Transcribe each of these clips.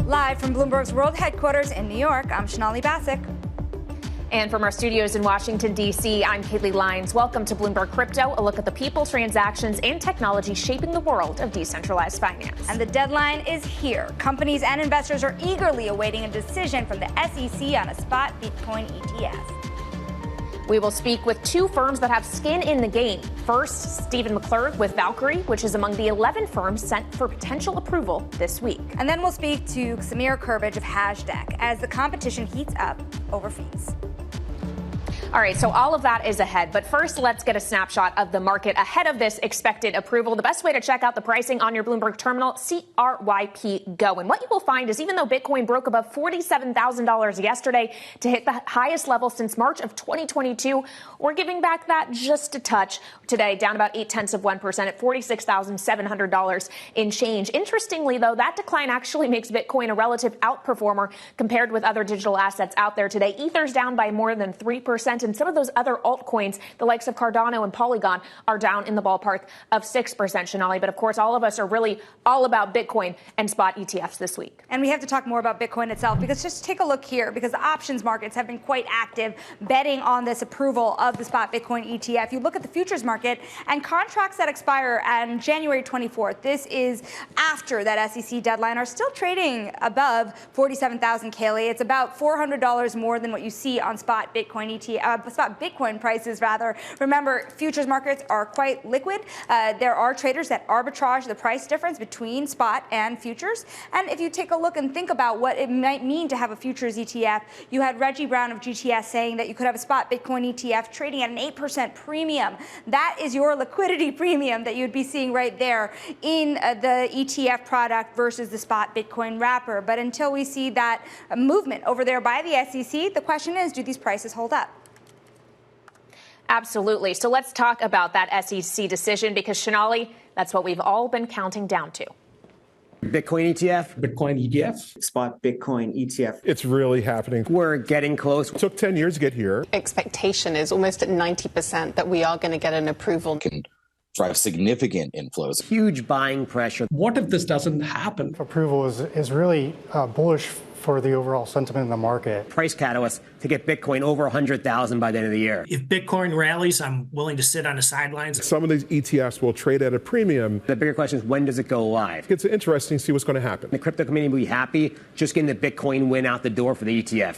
Live from Bloomberg's world headquarters in New York, I'm Shonali Bassick. And from our studios in Washington, D.C., I'm Caitlin Lyons. Welcome to Bloomberg Crypto, a look at the people, transactions, and technology shaping the world of decentralized finance. And the deadline is here. Companies and investors are eagerly awaiting a decision from the SEC on a spot Bitcoin ETF. We will speak with two firms that have skin in the game. First, Stephen McClurg with Valkyrie, which is among the 11 firms sent for potential approval this week. And then we'll speak to Samir Kerbage of Hashdex as the competition heats up over fees. All right, so all of that is ahead. But first, let's get a snapshot of the market ahead of this expected approval. The best way to check out the pricing on your Bloomberg terminal, CRYP Go. And what you will find is even though Bitcoin broke above $47,000 yesterday to hit the highest level since March of 2022, we're giving back that just a touch today, down about 0.8% at $46,700 in change. Interestingly, though, that decline actually makes Bitcoin a relative outperformer compared with other digital assets out there today. Ether's down by more than 3%. And some of those other altcoins, the likes of Cardano and Polygon, are down in the ballpark of 6%, Shonali. But of course, all of us are really all about Bitcoin and spot ETFs this week. And we have to talk more about Bitcoin itself, because just take a look here, because the options markets have been quite active betting on this approval of the spot Bitcoin ETF. You look at the futures market and contracts that expire on January 24th. This is after that SEC deadline, are still trading above 47,000 KLA. It's about $400 more than what you see on spot Bitcoin ETF. Spot Bitcoin prices, rather. Remember, futures markets are quite liquid. There are traders that arbitrage the price difference between spot and futures. And if you take a look and think about what it might mean to have a futures ETF, you had Reggie Brown of GTS saying that you could have a spot Bitcoin ETF trading at an 8% premium. That is your liquidity premium that you'd be seeing right there in the ETF product versus the spot Bitcoin wrapper. But until we see that movement over there by the SEC, the question is, do these prices hold up? Absolutely. So let's talk about that SEC decision, because, Shonali, that's what we've all been counting down to. Bitcoin ETF. Bitcoin ETF. Spot Bitcoin ETF. It's really happening. We're getting close. It took 10 years to get here. Expectation is almost at 90% that we are going to get an approval. Can drive significant inflows. Huge buying pressure. What if this doesn't happen? Approval is really bullish for the overall sentiment in the market. Price catalyst to get Bitcoin over 100,000 by the end of the year. If Bitcoin rallies, I'm willing to sit on the sidelines. Some of these ETFs will trade at a premium. The bigger question is, when does it go live? It's interesting to see what's going to happen. The crypto community will be happy just getting the Bitcoin win out the door for the ETF.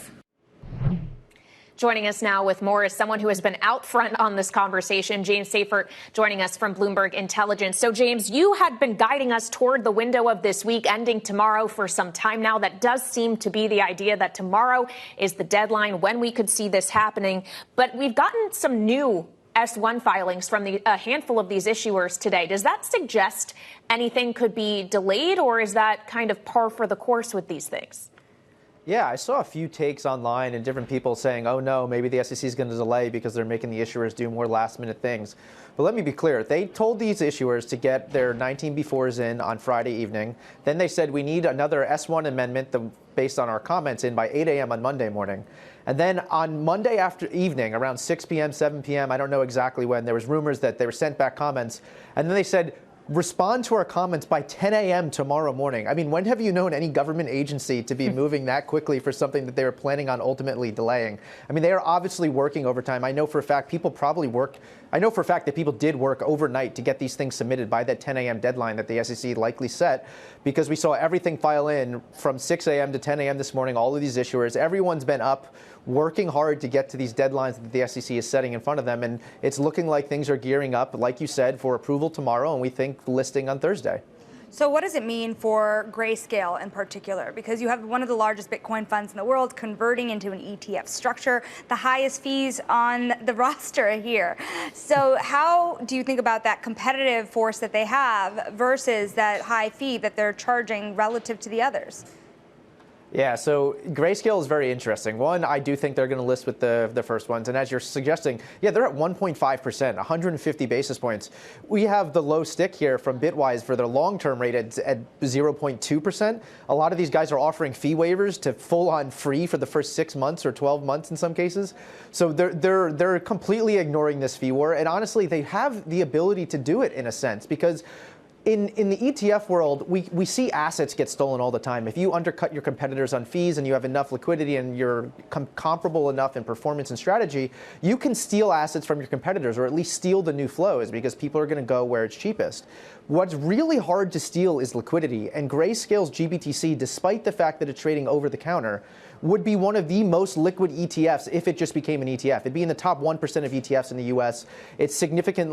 Joining us now with more is someone who has been out front on this conversation, James Seyffert, joining us from Bloomberg Intelligence. So, James, you had been guiding us toward the window of this week ending tomorrow for some time now. That does seem to be the idea, that tomorrow is the deadline when we could see this happening. But we've gotten some new S1 filings from a handful of these issuers today. Does that suggest anything could be delayed, or is that kind of par for the course with these things? Yeah, I saw a few takes online and different people saying, oh no, maybe the SEC is going to delay because they're making the issuers do more last minute things. But let me be clear. They told these issuers to get their 19B4s in on Friday evening. Then they said we need another S1 amendment based on our comments in by 8 a.m. on Monday morning. And then on Monday after evening, around 6 p.m., 7 p.m., I don't know exactly when, there was rumors that they were sent back comments. And then they said, respond to our comments by 10 a.m. tomorrow morning. I mean, when have you known any government agency to be moving that quickly for something that they were planning on ultimately delaying? I mean, they are obviously working overtime. I know for a fact that people did work overnight to get these things submitted by that 10 a.m. deadline that the SEC likely set, because we saw everything file in from 6 a.m. to 10 a.m. this morning, all of these issuers. Everyone's been up working hard to get to these deadlines that the SEC is setting in front of them. And it's looking like things are gearing up, like you said, for approval tomorrow, and we think listing on Thursday. So what does it mean for Grayscale in particular? Because you have one of the largest Bitcoin funds in the world converting into an ETF structure, the highest fees on the roster here. So how do you think about that competitive force that they have versus that high fee that they're charging relative to the others? Yeah, so Grayscale is very interesting. One, I do think they're going to list with the first ones. And as you're suggesting, yeah, they're at 1.5%, 150 basis points. We have the low stick here from Bitwise for their long-term rate at 0.2%. A lot of these guys are offering fee waivers to full-on free for the first 6 months or 12 months in some cases. So they're completely ignoring this fee war. And honestly, they have the ability to do it in a sense, because in the ETF world, we see assets get stolen all the time. If you undercut your competitors on fees and you have enough liquidity and you're comparable enough in performance and strategy, you can steal assets from your competitors, or at least steal the new flows, because people are going to go where it's cheapest. What's really hard to steal is liquidity, and Grayscale's GBTC, despite the fact that it's trading over the counter, would be one of the most liquid ETFs if it just became an ETF. It'd be in the top 1% of ETFs in the US. It's significant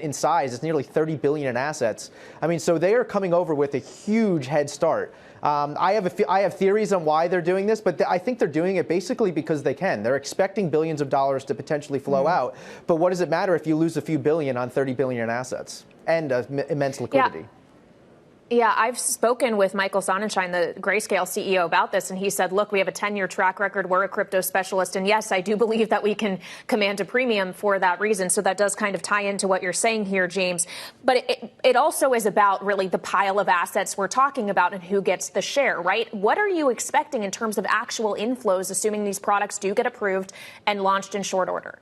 in size. It's nearly 30 billion in assets. I mean, so they are coming over with a huge head start. I have theories on why they're doing this, but I think they're doing it basically because they can. They're expecting billions of dollars to potentially flow out. But what does it matter if you lose a few billion on 30 billion in assets and immense liquidity? Yeah. Yeah, I've spoken with Michael Sonnenschein, the Grayscale CEO, about this, and he said, look, we have a 10-year track record. We're a crypto specialist. And yes, I do believe that we can command a premium for that reason. So that does kind of tie into what you're saying here, James. But it also is about really the pile of assets we're talking about and who gets the share, right? What are you expecting in terms of actual inflows, assuming these products do get approved and launched in short order?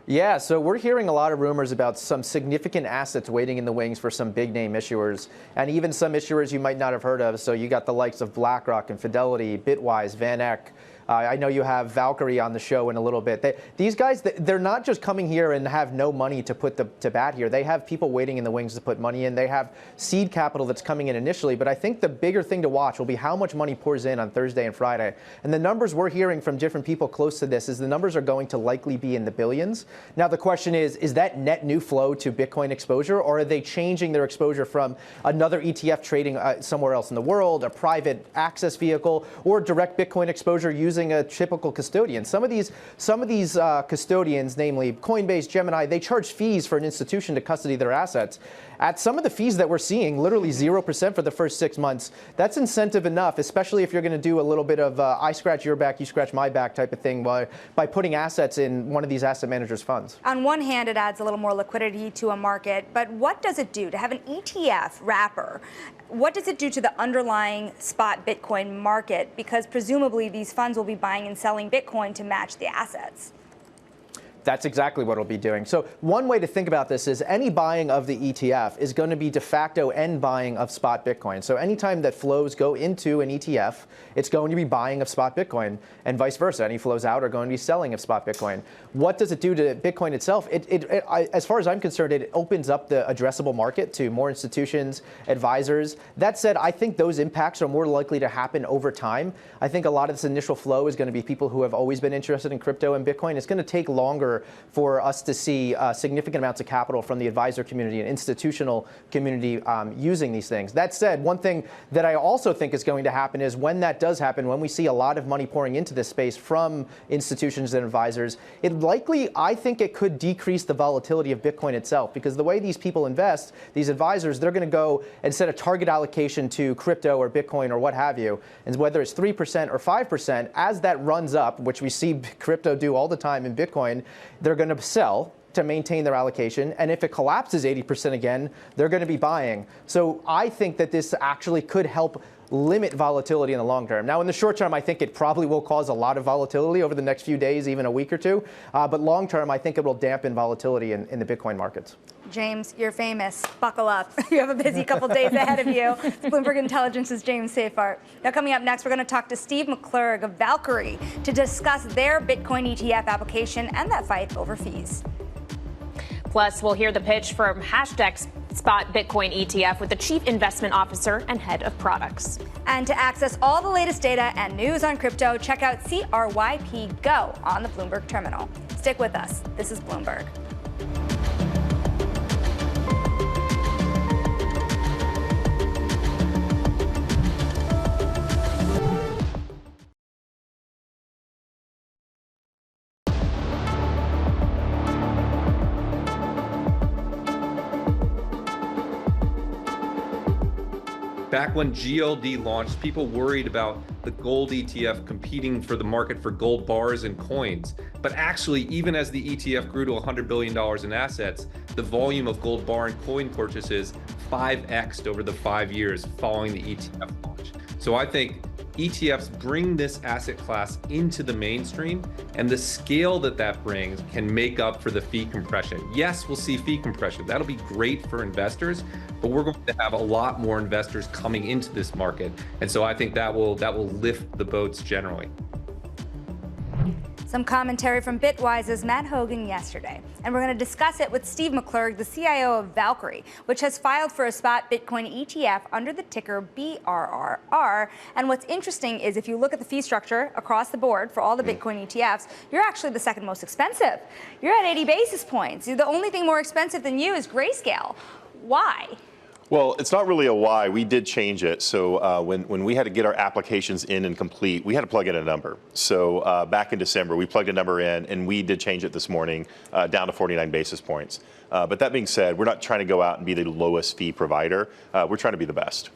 Yeah, so we're hearing a lot of rumors about some significant assets waiting in the wings for some big name issuers, and even some issuers you might not have heard of. So you got the likes of BlackRock and Fidelity, Bitwise, Van Eck. I know you have Valkyrie on the show in a little bit. These guys, they're not just coming here and have no money to put to bat here. They have people waiting in the wings to put money in. They have seed capital that's coming in initially. But I think the bigger thing to watch will be how much money pours in on Thursday and Friday. And the numbers we're hearing from different people close to this is the numbers are going to likely be in the billions. Now, the question is that net new flow to Bitcoin exposure, or are they changing their exposure from another ETF trading somewhere else in the world, a private access vehicle, or direct Bitcoin exposure using a typical custodian? Some of these custodians, namely Coinbase, Gemini, they charge fees for an institution to custody their assets. At some of the fees that we're seeing, literally 0% for the first 6 months, that's incentive enough, especially if you're going to do a little bit of I scratch your back, you scratch my back type of thing by putting assets in one of these asset managers' funds. On one hand, it adds a little more liquidity to a market, but what does it do to have an ETF wrapper? What does it do to the underlying spot Bitcoin market? Because presumably these funds will be buying and selling Bitcoin to match the assets. That's exactly what it'll be doing. So one way to think about this is any buying of the ETF is going to be de facto end buying of spot Bitcoin. So anytime that flows go into an ETF, it's going to be buying of spot Bitcoin, and vice versa. Any flows out are going to be selling of spot Bitcoin. What does it do to Bitcoin itself? As far as I'm concerned, it opens up the addressable market to more institutions, advisors. That said, I think those impacts are more likely to happen over time. I think a lot of this initial flow is going to be people who have always been interested in crypto and Bitcoin. It's going to take longer for us to see significant amounts of capital from the advisor community and institutional community using these things. That said, one thing that I also think is going to happen is when that does happen, when we see a lot of money pouring into this space from institutions and advisors, I think it could decrease the volatility of Bitcoin itself, because the way these people invest, these advisors, they're going to go and set a target allocation to crypto or Bitcoin or what have you, and whether it's 3% or 5%, as that runs up, which we see crypto do all the time in Bitcoin, they're going to sell to maintain their allocation. And if it collapses 80% again, they're going to be buying. So I think that this actually could help limit volatility in the long term. Now, in the short term, I think it probably will cause a lot of volatility over the next few days, even a week or two. But long term, I think it will dampen volatility in the Bitcoin markets. James, you're famous. Buckle up. You have a busy couple days ahead of you. It's Bloomberg Intelligence's James Safart. Now, coming up next, we're going to talk to Steve McClurg of Valkyrie to discuss their Bitcoin ETF application and that fight over fees. Plus, we'll hear the pitch from Hashdex Spot Bitcoin ETF with the Chief Investment Officer and Head of Products. And to access all the latest data and news on crypto, check out CRYP Go on the Bloomberg terminal. Stick with us. This is Bloomberg. Back when GLD launched, people worried about the gold ETF competing for the market for gold bars and coins. But actually, even as the ETF grew to $100 billion in assets, the volume of gold bar and coin purchases 5x'd over the 5 years following the ETF launch. So I think ETFs bring this asset class into the mainstream, and the scale that that brings can make up for the fee compression. Yes, we'll see fee compression. That'll be great for investors, but we're going to have a lot more investors coming into this market. And so I think that will lift the boats generally. Some commentary from Bitwise's Matt Hogan yesterday. And we're going to discuss it with Steve McClurg, the CIO of Valkyrie, which has filed for a spot Bitcoin ETF under the ticker BRRR. And what's interesting is if you look at the fee structure across the board for all the Bitcoin ETFs, you're actually the second most expensive. You're at 80 basis points. The only thing more expensive than you is Grayscale. Why? Well, it's not really a why. We did change it. So when we had to get our applications in and complete, we had to plug in a number. So back in December, we plugged a number in, and we did change it this morning down to 49 basis points. But that being said, we're not trying to go out and be the lowest fee provider. We're trying to be the best.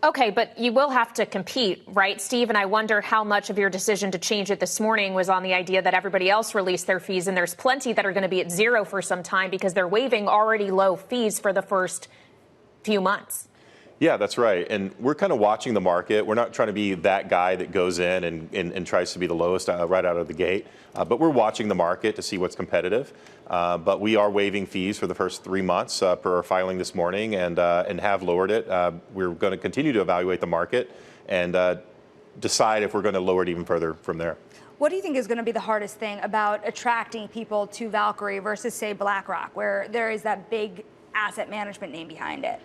Okay, but you will have to compete, right, Steve? And I wonder how much of your decision to change it this morning was on the idea that everybody else released their fees, and there's plenty that are going to be at zero for some time because they're waiving already low fees for the first few months. Yeah, that's right. And we're kind of watching the market. We're not trying to be that guy that goes in and tries to be the lowest right out of the gate. But we're watching the market to see what's competitive. But we are waiving fees for the first 3 months per our filing this morning and have lowered it. We're going to continue to evaluate the market and decide if we're going to lower it even further from there. What do you think is going to be the hardest thing about attracting people to Valkyrie versus, say, BlackRock, where there is that big asset management name behind it?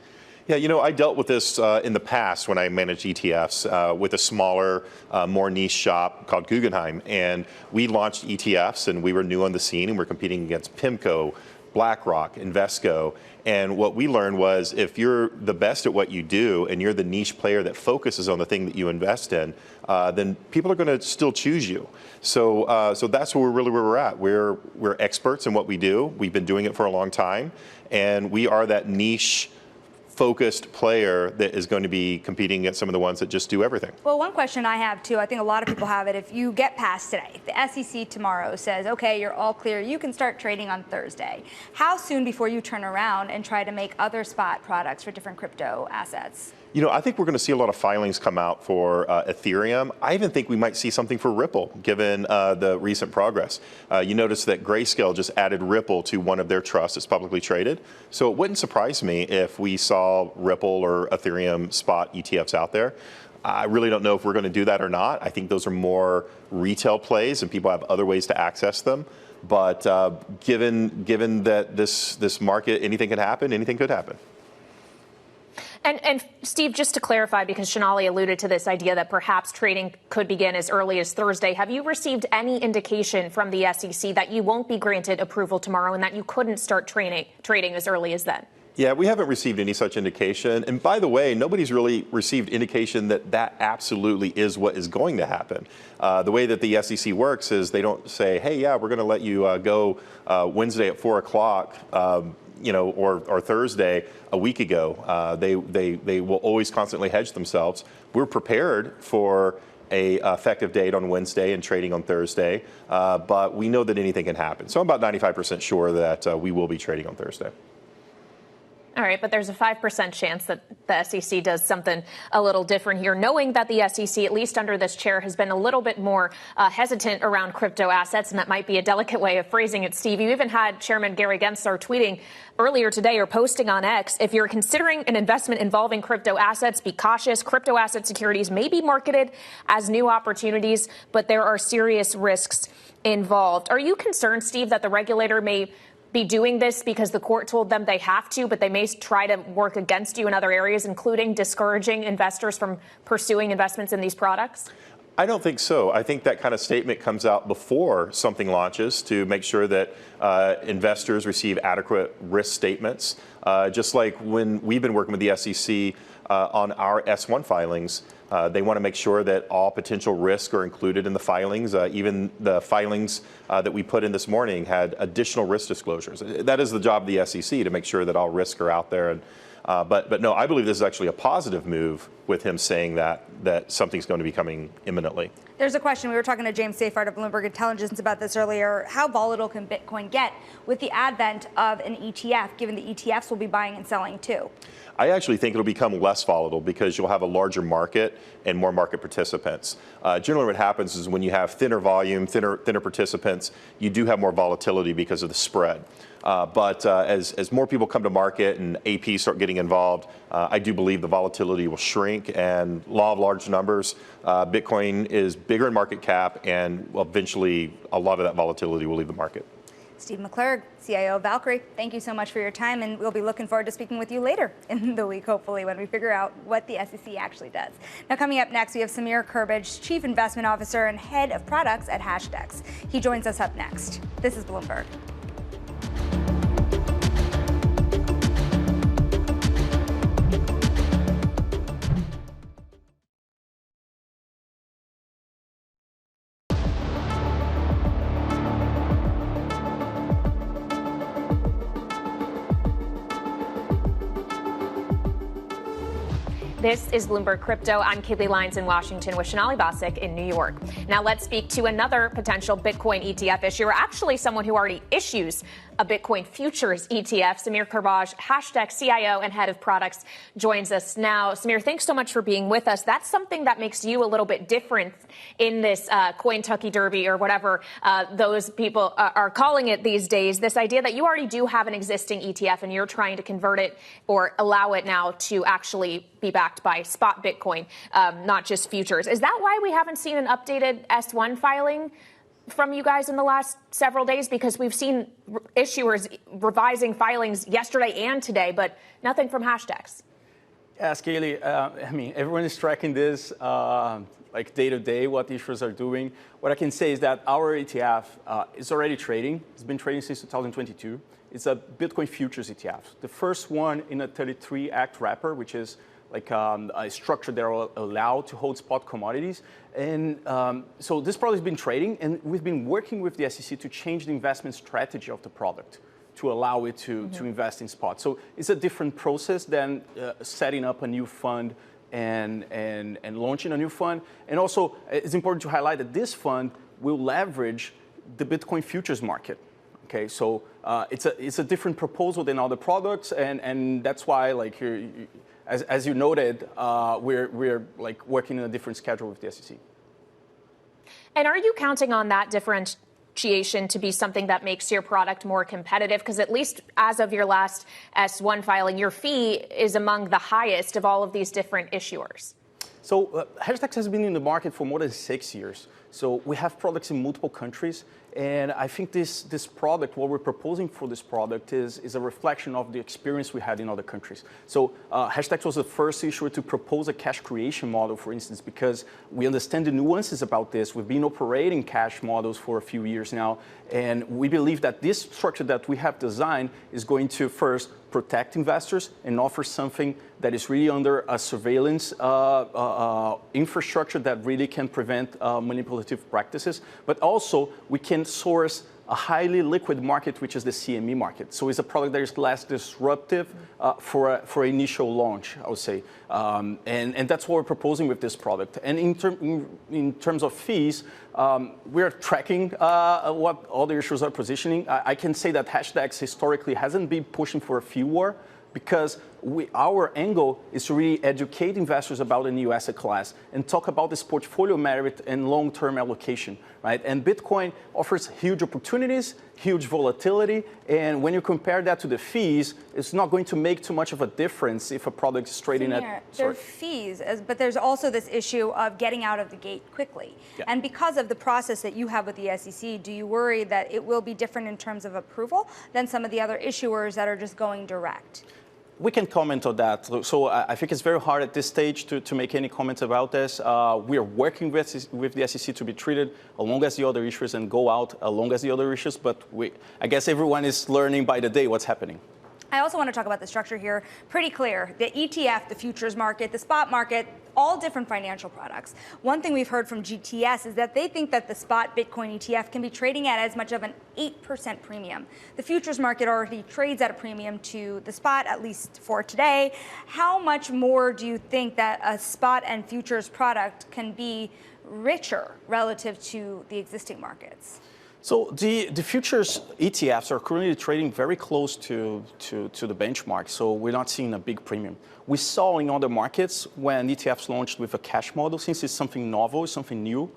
Yeah, you know, I dealt with this in the past when I managed ETFs with a smaller, more niche shop called Guggenheim. And we launched ETFs, and we were new on the scene, and we're competing against PIMCO, BlackRock, Invesco. And what we learned was if you're the best at what you do and you're the niche player that focuses on the thing that you invest in, then people are going to still choose you. So that's where we're at. We're experts in what we do. We've been doing it for a long time, and we are that niche focused player that is going to be competing against some of the ones that just do everything. Well, one question I have too, I think a lot of people have it, if you get past today, the SEC tomorrow says, okay, you're all clear, you can start trading on Thursday. How soon before you turn around and try to make other spot products for different crypto assets? You know, I think we're going to see a lot of filings come out for Ethereum. I even think we might see something for Ripple, given the recent progress. You notice that Grayscale just added Ripple to one of their trusts. It's publicly traded. So it wouldn't surprise me if we saw Ripple or Ethereum spot ETFs out there. I really don't know if we're going to do that or not. I think those are more retail plays, and people have other ways to access them. But given that this market, anything can happen, anything could happen. And Steve, just to clarify, because Sonali alluded to this idea that perhaps trading could begin as early as Thursday, have you received any indication from the SEC that you won't be granted approval tomorrow and that you couldn't start trading as early as then? Yeah, we haven't received any such indication. And by the way, nobody's really received indication that that absolutely is what is going to happen. The way that the SEC works is they don't say, hey, yeah, we're going to let you go Wednesday at 4 o'clock. Or Thursday a week ago. They will always constantly hedge themselves. We're prepared for a effective date on Wednesday and trading on Thursday, but we know that anything can happen. So I'm about 95% sure that we will be trading on Thursday. All right, but there's a 5% chance that the SEC does something a little different here, knowing that the SEC, at least under this chair, has been a little bit more hesitant around crypto assets, and that might be a delicate way of phrasing it, Steve. You even had Chairman Gary Gensler tweeting earlier today or posting on X, if you're considering an investment involving crypto assets, be cautious. Crypto asset securities may be marketed as new opportunities, but there are serious risks involved. Are you concerned, Steve, that the regulator may be doing this because the court told them they have to, but they may try to work against you in other areas, including discouraging investors from pursuing investments in these products? I don't think so. I think that kind of statement comes out before something launches to make sure that investors receive adequate risk statements. Just like when we've been working with the SEC on our S1 filings, they want to make sure that all potential risks are included in the filings. Even the filings that we put in this morning had additional risk disclosures. That is the job of the SEC, to make sure that all risks are out there. And, but no, I believe this is actually a positive move with him saying that, that something's going to be coming imminently. There's a question. We were talking to James Safard of Bloomberg Intelligence about this earlier. How volatile can Bitcoin get with the advent of an ETF, given the ETFs will be buying and selling too? I actually think it'll become less volatile because you'll have a larger market and more market participants. Generally what happens is when you have thinner volume, thinner participants, you do have more volatility because of the spread. But as more people come to market and APs start getting involved, I do believe the volatility will shrink, and law of large numbers, Bitcoin is bigger in market cap, and eventually a lot of that volatility will leave the market. Steve McClurg, CIO of Valkyrie, thank you so much for your time, and we'll be looking forward to speaking with you later in the week, hopefully, when we figure out what the SEC actually does. Now, coming up next, we have Samir Kerbage, Chief Investment Officer and Head of Products at Hashdex. He joins us up next. This is Bloomberg. This is Bloomberg Crypto. I'm Kaylee Lyons in Washington with Shonali Basic in New York. Now let's speak to another potential Bitcoin ETF issuer, actually someone who already issues a Bitcoin futures ETF. Samir Kerbage, Hashdex CIO and Head of Products, joins us now. Samir, thanks so much for being with us. That's something that makes you a little bit different in this Cointucky Derby or whatever those people are calling it these days. This idea that you already do have an existing ETF and you're trying to convert it or allow it now to actually be backed by spot Bitcoin, not just futures. Is that why we haven't seen an updated S1 filing from you guys in the last several days? Because we've seen issuers revising filings yesterday and today, but nothing from Hashdex. Yes, Kaylee. I mean, everyone is tracking this like day to day, what issuers are doing. What I can say is that our ETF is already trading. It's been trading since 2022. It's a Bitcoin futures ETF. The first one in a 33 Act wrapper, which is like a structure that are allowed to hold spot commodities. And so this product has been trading, and we've been working with the SEC to change the investment strategy of the product to allow it to invest in spot. So it's a different process than setting up a new fund and launching a new fund. And also, it's important to highlight that this fund will leverage the Bitcoin futures market. Okay, so it's a different proposal than other products, and that's why, like, as you noted, we're like working in a different schedule with the SEC. And are you counting on that differentiation to be something that makes your product more competitive? Because at least as of your last S1 filing, your fee is among the highest of all of these different issuers. So Hashdex has been in the market for more than 6 years. So we have products in multiple countries. And I think this product, what we're proposing for this product is a reflection of the experience we had in other countries. So Hashdex was the first issuer to propose a cash creation model, for instance, because we understand the nuances about this. We've been operating cash models for a few years now. And we believe that this structure that we have designed is going to first protect investors and offer something that is really under a surveillance infrastructure that really can prevent manipulative practices. But also, we can source a highly liquid market, which is the CME market. So it's a product that is less disruptive for initial launch, I would say. And that's what we're proposing with this product. And in terms of fees, we're tracking what other issuers are positioning. I can say that Hashdex historically hasn't been pushing for a fee war, because our angle is to really educate investors about a new asset class and talk about this portfolio merit and long-term allocation, right? And Bitcoin offers huge opportunities, huge volatility, and when you compare that to the fees, it's not going to make too much of a difference if a product is trading at... There are fees, but there's also this issue of getting out of the gate quickly. Yeah. And because of the process that you have with the SEC, do you worry that it will be different in terms of approval than some of the other issuers that are just going direct? We can comment on that. So I think it's very hard at this stage to make any comments about this. We are working with the SEC to be treated along as the other issuers and go out along as the other issuers. But I guess everyone is learning by the day what's happening. I also want to talk about the structure here. Pretty clear. The ETF, the futures market, the spot market, all different financial products. One thing we've heard from GTS is that they think that the spot Bitcoin ETF can be trading at as much of an 8% premium. The futures market already trades at a premium to the spot, at least for today. How much more do you think that a spot and futures product can be richer relative to the existing markets? So the futures ETFs are currently trading very close to the benchmark, so we're not seeing a big premium. We saw in other markets when ETFs launched with a cash model, since it's something novel, something new,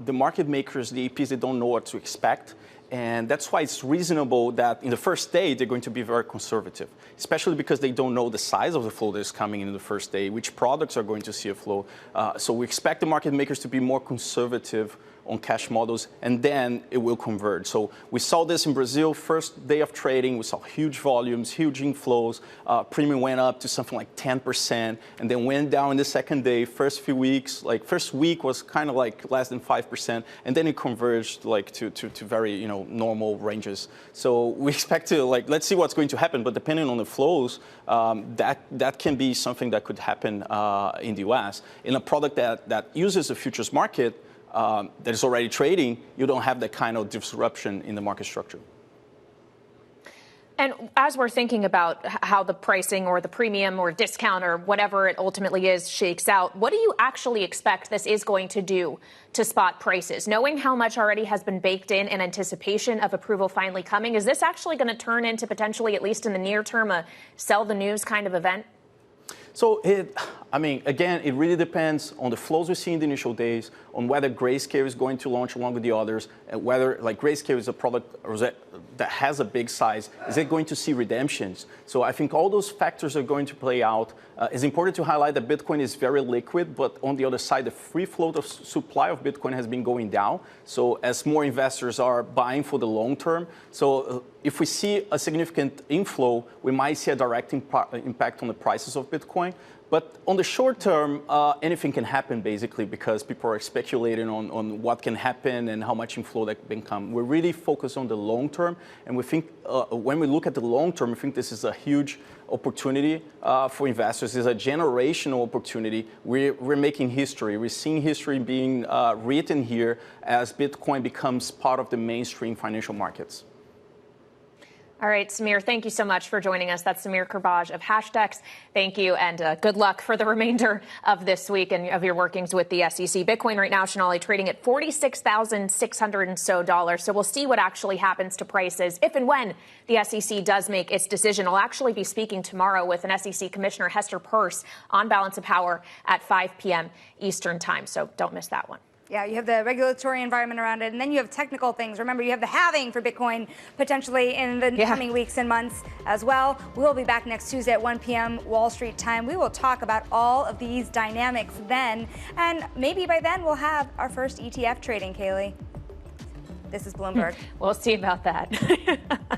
the market makers, the APs, they don't know what to expect. And that's why it's reasonable that in the first day, they're going to be very conservative, especially because they don't know the size of the flow that's coming in the first day, which products are going to see a flow. So we expect the market makers to be more conservative on cash models, and then it will converge. So we saw this in Brazil, first day of trading, we saw huge volumes, huge inflows, premium went up to something like 10%, and then went down in the second day, first few weeks, like first week was kind of like less than 5%, and then it converged like to very, normal ranges. So we expect to, let's see what's going to happen, but depending on the flows, that can be something that could happen in the US. In a product that uses the futures market, that is already trading, you don't have that kind of disruption in the market structure. And as we're thinking about how the pricing or the premium or discount or whatever it ultimately is shakes out, what do you actually expect this is going to do to spot prices? Knowing how much already has been baked in anticipation of approval finally coming, is this actually going to turn into potentially, at least in the near term, a sell the news kind of event? So, again, it really depends on the flows we see in the initial days, on whether Grayscale is going to launch along with the others, and whether, Grayscale is a product that has a big size. Is it going to see redemptions? So I think all those factors are going to play out. It's important to highlight that Bitcoin is very liquid, but on the other side, the free float of supply of Bitcoin has been going down. So as more investors are buying for the long term, so if we see a significant inflow, we might see a direct impact on the prices of Bitcoin. But on the short term, anything can happen, basically, because people are speculating on what can happen and how much inflow that can come. We're really focused on the long term, and we think when we look at the long term, we think this is a huge opportunity for investors. It's a generational opportunity. We're making history. We're seeing history being written here as Bitcoin becomes part of the mainstream financial markets. All right, Samir, thank you so much for joining us. That's Samir Kerbage of Hashdex. Thank you, and good luck for the remainder of this week and of your workings with the SEC. Bitcoin right now, Sonali, trading at $46,600 and so. So we'll see what actually happens to prices if and when the SEC does make its decision. I'll actually be speaking tomorrow with an SEC Commissioner, Hester Peirce, on Balance of Power at 5 p.m. Eastern Time. So don't miss that one. Yeah, you have the regulatory environment around it, and then you have technical things. Remember, you have the halving for Bitcoin potentially in the coming weeks and months as well. We'll be back next Tuesday at 1 p.m. Wall Street time. We will talk about all of these dynamics then, and maybe by then we'll have our first ETF trading, Kaylee. This is Bloomberg. We'll see about that.